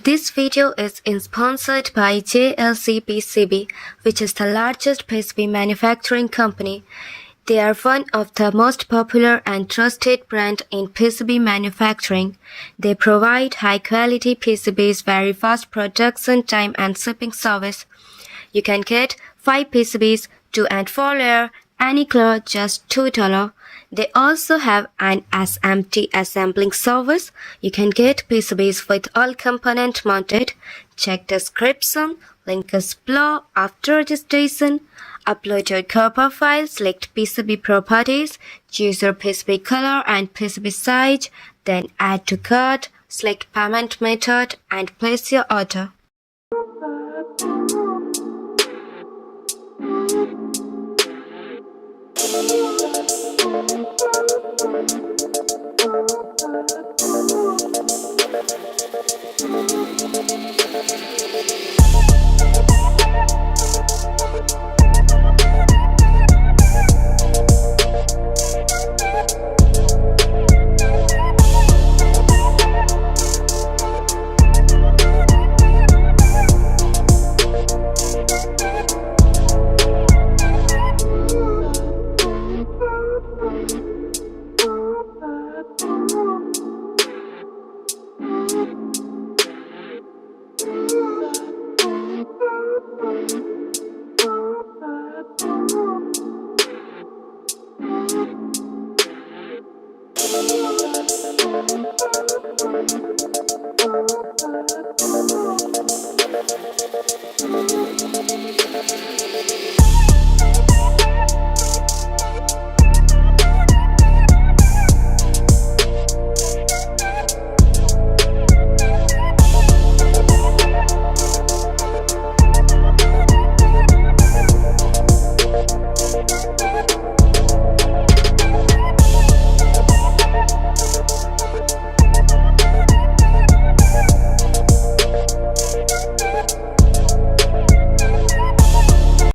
This video is sponsored by JLC PCB, which is the largest PCB manufacturing company. They are one of the most popular and trusted brand in PCB manufacturing. They provide high-quality PCBs, very fast production time and shipping service. You can get 5 PCBs, 2 and 4 layer, any color, just $2. They also have an SMT assembling service. You can get PCBs with all components mounted. Check description, link is below. After registration, upload your copper file, select PCB properties, choose your PCB color and PCB size, then add to cart, select payment method and place your order.